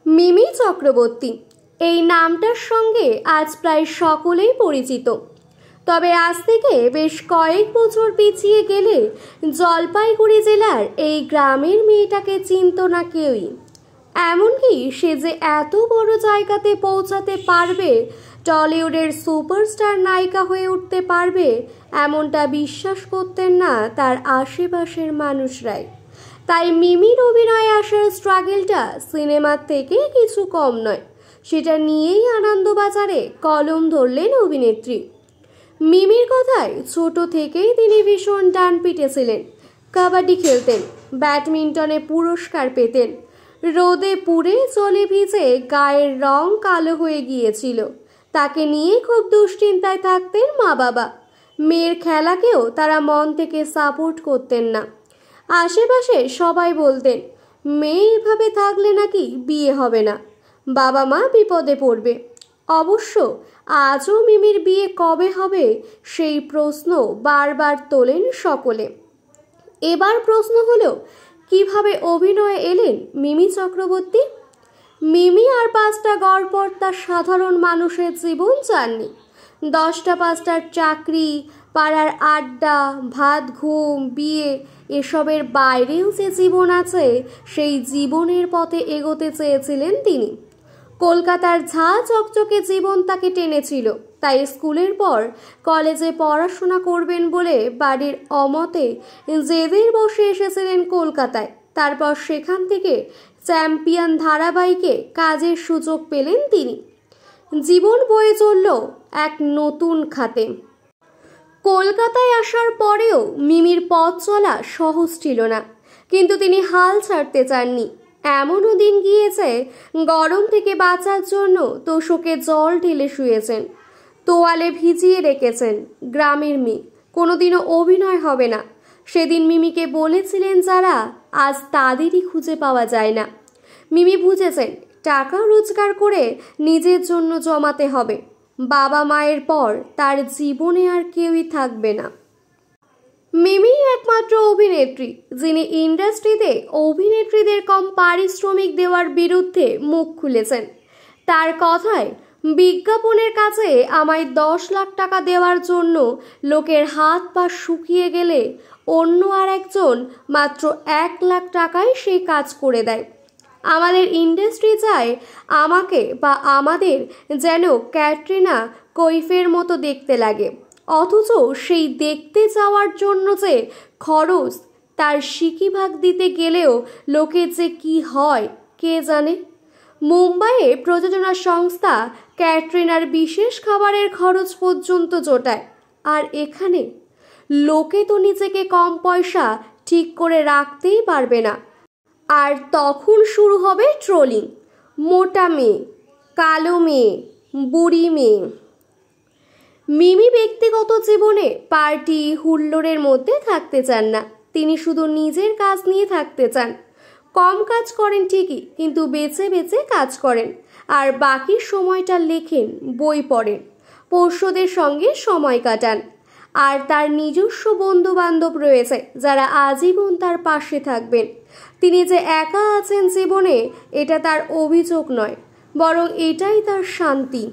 মিমি চক্রবর্তী এই নামটার সঙ্গে আজ প্রায় সকলেই পরিচিত। তবে আজ থেকে বেশ কয়েক বছর পিছিয়ে গেলে জলপাইগুড়ি জেলার এই গ্রামের মেয়েটাকে চিনত না কেউই। এমনকি সে যে এত বড় জায়গাতে পৌঁছাতে পারবে, টলিউডের সুপারস্টার নায়িকা হয়ে উঠতে পারবে, এমনটা বিশ্বাস করতেন না তার আশেপাশের মানুষরাই। তাই মিমির অভিনয়ে আসার স্ট্রাগলটা সিনেমার থেকে কিছু কম নয়। সেটা নিয়েই আনন্দবাজারে কলম ধরলেন অভিনেত্রী। মিমির কথায় ছোট থেকেই তিনি ভীষণ ডানপিটে ছিলেন। কাবাডি খেলতেন, ব্যাডমিন্টনে পুরস্কার পেতেন। রোদে পুড়ে জলে ভিজে গায়ের রং কালো হয়ে গিয়েছিল। তাকে নিয়ে খুব দুশ্চিন্তায় থাকতেন মা বাবা। মেয়ের খেলাকেও তারা মন থেকে সাপোর্ট করতেন না। আশেপাশে সবাই বলতেন, মেয়ে এভাবে থাকলে নাকি বিয়ে হবে না, বাবা মা বিপদে পড়বে। অবশ্য আজও মিমির বিয়ে কবে হবে সেই প্রশ্ন বারবার তোলেন সকলে। এবার প্রশ্ন হলো, কিভাবে অভিনয়ে এলেন মিমি চক্রবর্তী? মিমি আর 5টা গড়পড়তা সাধারণ মানুষের জীবন চাননি। 10টা 5টার চাকরি, পাড়ার আড্ডা, ভাত ঘুম, বিয়ে এসবের বাইরেও যে জীবন আছে সেই জীবনের পথে এগোতে চেয়েছিলেন তিনি। কলকাতার ঝাঁ চকচকে জীবন তাকে টেনেছিল। তাই স্কুলের পর কলেজে পড়াশোনা করবেন বলে বাড়ির অমতে জেদের বসে এসেছিলেন কলকাতায়। তারপর সেখান থেকে চ্যাম্পিয়ন ধারাবাহিকে কাজের সুযোগ পেলেন তিনি। জীবন বয়ে চলল এক নতুন খাতে। কলকাতায় আসার পরেও মিমির পথ চলা সহজ ছিল না, কিন্তু তিনি হাল ছাড়তে চাননি। এমনও দিন গিয়েছে গরম থেকে বাঁচার জন্য তোষকে জল ঢেলে শুয়েছেন, তোয়ালে ভিজিয়ে রেখেছেন। গ্রামের মেয়ে, কোনোদিনও অভিনয় হবে না। সেদিন মিমিকে বলেছিলেন যারা, আজ তাদেরই খুঁজে পাওয়া যায় না। মিমি বুঝেছেন টাকা রোজগার করে নিজের জন্য জমাতে হবে। বাবা মায়ের পর তার জীবনে আর কেউই থাকবে না। মিমি একমাত্র অভিনেত্রী যিনি ইন্ডাস্ট্রিতে অভিনেত্রীদের কম পারিশ্রমিক দেওয়ার বিরুদ্ধে মুখ খুলেছেন। তার কথায়, বিজ্ঞাপনের কাছে আমায় 10 লাখ টাকা দেওয়ার জন্য লোকের হাত পা শুকিয়ে গেলে অন্য আর একজন মাত্র 1 লাখ টাকায় সেই কাজ করে দেয়। আমাদের ইন্ডাস্ট্রি চায় আমাকে বা আমাদের যেন ক্যাটরিনা কৈফের মতো দেখতে লাগে, অথচ সেই দেখতে যাওয়ার জন্য যে খরচ, তার সিকিভাগ দিতে গেলেও লোকের যে কি হয় কে জানে। মুম্বাইয়ে প্রযোজনা সংস্থা ক্যাটরিনার বিশেষ খাবারের খরচ পর্যন্ত জোটায়, আর এখানে লোকে তো নিজেকে কম পয়সা ঠিক করে রাখতেই পারবে না। আর তখন শুরু হবে ট্রোলিং। মোটা মেয়ে, কালো মেয়ে, বুড়ি মেয়ে। মিমি ব্যক্তিগত জীবনে পার্টি হুল্লোড়ের মধ্যে থাকতে চান না। তিনি শুধু নিজের কাজ নিয়ে থাকতে চান। কম কাজ করেন ঠিকই, কিন্তু বেছে বেছে কাজ করেন। আর বাকি সময়টা লেখেন, বই পড়েন, পোষ্যদের সঙ্গে সময় কাটান। আর তার নিজস্ব বন্ধু বান্ধব রয়েছে যারা আজীবন তার পাশে থাকবেন। তিনি যে একা আছেন জীবনে, এটা তার অভিযোগ নয়, বরং এটাই তার শান্তি।